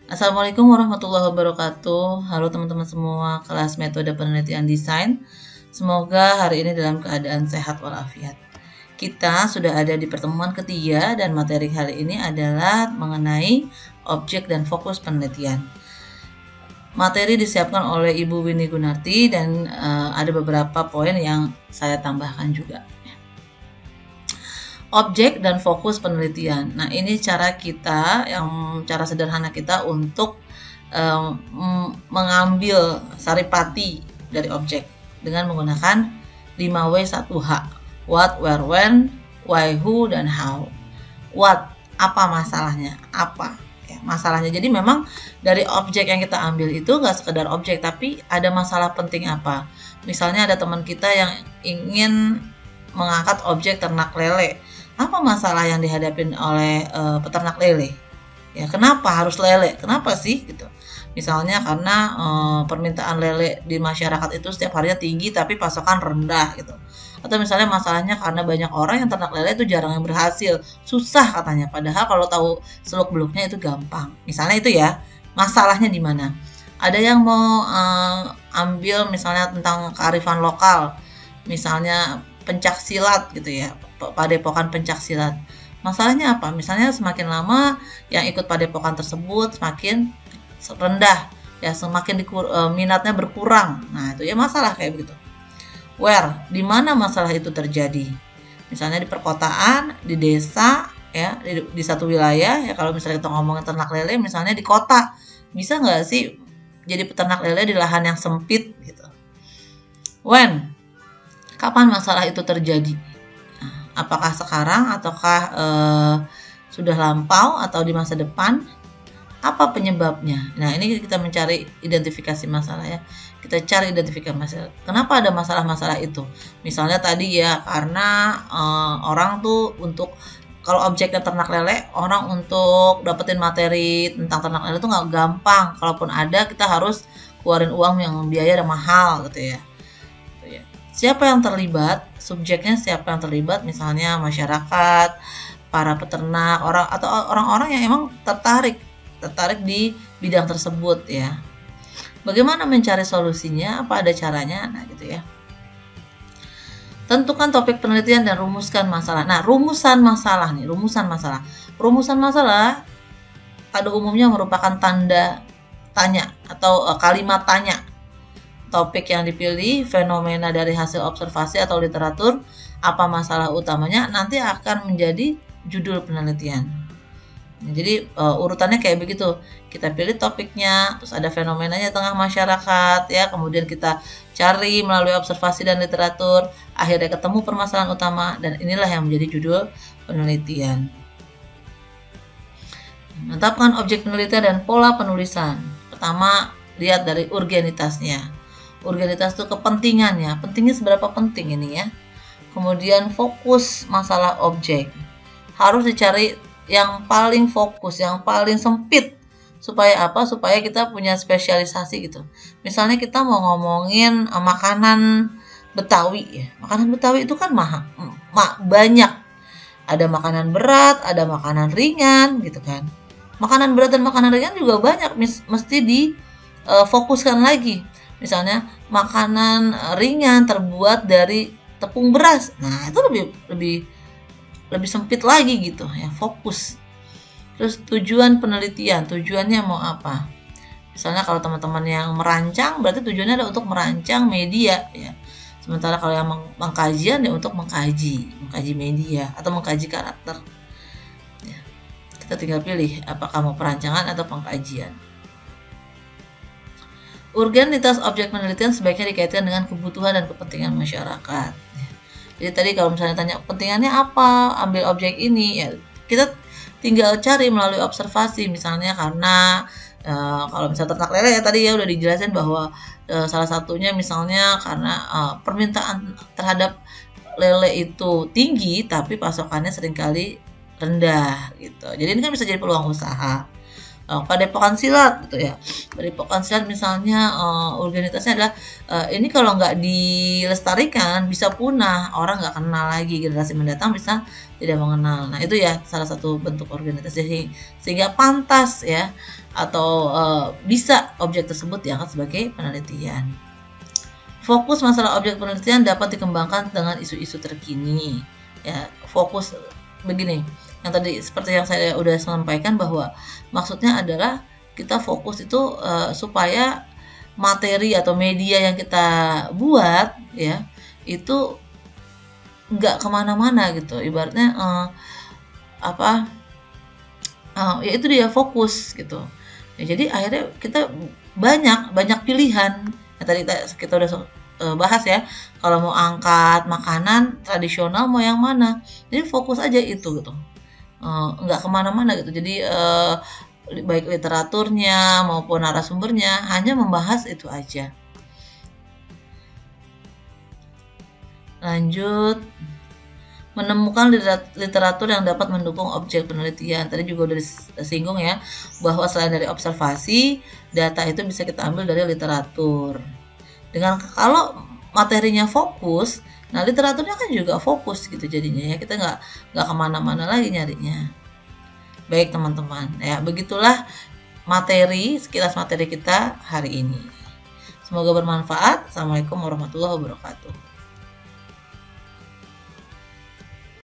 Assalamualaikum warahmatullahi wabarakatuh. Halo teman-teman semua kelas metode penelitian desain. Semoga hari ini dalam keadaan sehat walafiat. Kita sudah ada di pertemuan ketiga dan materi kali ini adalah mengenai objek dan fokus penelitian. Materi disiapkan oleh Ibu Winnie Gunarti dan ada beberapa poin yang saya tambahkan juga. Objek dan fokus penelitian. Nah, ini cara sederhana kita untuk mengambil saripati dari objek dengan menggunakan 5W1H. What, where, when, why, who, dan how. What, apa masalahnya? Apa ya, masalahnya? Jadi memang dari objek yang kita ambil itu nggak sekedar objek, tapi ada masalah penting apa. Misalnya ada teman kita yang ingin mengangkat objek ternak lele. Apa masalah yang dihadapin oleh peternak lele? Ya, kenapa harus lele? Kenapa sih gitu? Misalnya karena permintaan lele di masyarakat itu setiap harinya tinggi tapi pasokan rendah gitu. Atau misalnya masalahnya karena banyak orang yang ternak lele itu jarang yang berhasil, susah katanya. Padahal kalau tahu seluk-beluknya itu gampang. Misalnya itu ya, masalahnya di mana? Ada yang mau ambil misalnya tentang kearifan lokal, misalnya pencak silat gitu ya, padepokan pencak silat. Masalahnya apa? Misalnya semakin lama yang ikut padepokan tersebut semakin rendah, ya semakin minatnya berkurang. Nah itu ya masalah kayak begitu. Where, di mana masalah itu terjadi? Misalnya di perkotaan, di desa, ya di satu wilayah. Ya kalau misalnya kita ngomongin ternak lele, misalnya di kota, bisa nggak sih jadi peternak lele di lahan yang sempit gitu? When, kapan masalah itu terjadi? Apakah sekarang ataukah sudah lampau atau di masa depan? Apa penyebabnya? Nah, ini kita mencari identifikasi masalah ya. Kita cari identifikasi masalah. Kenapa ada masalah-masalah itu? Misalnya tadi ya, karena orang tuh untuk kalau objeknya ternak lele, orang untuk dapetin materi tentang ternak lele itu nggak gampang. Kalaupun ada, kita harus keluarin uang yang biaya dan mahal gitu ya. Siapa yang terlibat? Subjeknya siapa yang terlibat? Misalnya masyarakat, para peternak, orang-orang yang emang tertarik di bidang tersebut ya. Bagaimana mencari solusinya? Apa ada caranya? Nah, gitu ya. Tentukan topik penelitian dan rumuskan masalah. Nah, rumusan masalah pada umumnya merupakan tanda tanya atau kalimat tanya. Topik yang dipilih, fenomena dari hasil observasi atau literatur, apa masalah utamanya, nanti akan menjadi judul penelitian. Jadi urutannya kayak begitu. Kita pilih topiknya, terus ada fenomenanya tengah masyarakat, ya. Kemudian kita cari melalui observasi dan literatur, akhirnya ketemu permasalahan utama, dan inilah yang menjadi judul penelitian. Menetapkan objek penelitian dan pola penulisan. Pertama, lihat dari urgenitasnya. Urgenitas itu kepentingannya, pentingnya seberapa penting ini ya. Kemudian fokus masalah objek, harus dicari yang paling fokus, yang paling sempit. Supaya apa? Supaya kita punya spesialisasi gitu. Misalnya kita mau ngomongin makanan Betawi ya. Makanan Betawi itu kan banyak. Ada makanan berat, ada makanan ringan gitu kan. Makanan berat dan makanan ringan juga banyak, mesti difokuskan lagi. Misalnya makanan ringan terbuat dari tepung beras. Nah, itu lebih sempit lagi gitu ya, fokus. Terus tujuan penelitian, tujuannya mau apa? Misalnya kalau teman-teman yang merancang, berarti tujuannya adalah untuk merancang media ya. Sementara kalau yang mengkajian ya untuk mengkaji media atau mengkaji karakter. Ya. Kita tinggal pilih apakah mau perancangan atau pengkajian. Urgenitas objek penelitian sebaiknya dikaitkan dengan kebutuhan dan kepentingan masyarakat. Jadi tadi kalau misalnya tanya kepentingannya apa ambil objek ini, ya kita tinggal cari melalui observasi. Misalnya karena kalau misalnya ternak lele ya tadi ya udah dijelasin bahwa salah satunya misalnya karena permintaan terhadap lele itu tinggi tapi pasokannya seringkali rendah gitu. Jadi ini kan bisa jadi peluang usaha. Padepokan Silat gitu ya. Padepokan Silat misalnya organisasinya adalah ini kalau nggak dilestarikan bisa punah, orang nggak kenal lagi, generasi mendatang bisa tidak mengenal. Nah itu ya salah satu bentuk organisasi sehingga pantas ya atau bisa objek tersebut diangkat sebagai penelitian. Fokus masalah objek penelitian dapat dikembangkan dengan isu-isu terkini. Ya, fokus begini. Yang tadi seperti yang saya udah sampaikan bahwa maksudnya adalah kita fokus itu supaya materi atau media yang kita buat ya itu nggak kemana-mana gitu. Ibaratnya ya itu dia fokus gitu. Ya, jadi akhirnya kita banyak pilihan. Ya, tadi kita udah bahas ya, kalau mau angkat makanan tradisional mau yang mana, jadi fokus aja itu gitu, nggak kemana-mana gitu. Jadi baik literaturnya maupun narasumbernya hanya membahas itu aja. Lanjut, menemukan literatur yang dapat mendukung objek penelitian. Tadi juga udah disinggung ya, bahwa selain dari observasi, data itu bisa kita ambil dari literatur. Dengan kalau materinya fokus, nah literaturnya kan juga fokus gitu jadinya ya, kita nggak kemana-mana lagi nyarinya. Baik teman-teman, ya begitulah sekilas materi kita hari ini. Semoga bermanfaat. Assalamualaikum warahmatullahi wabarakatuh.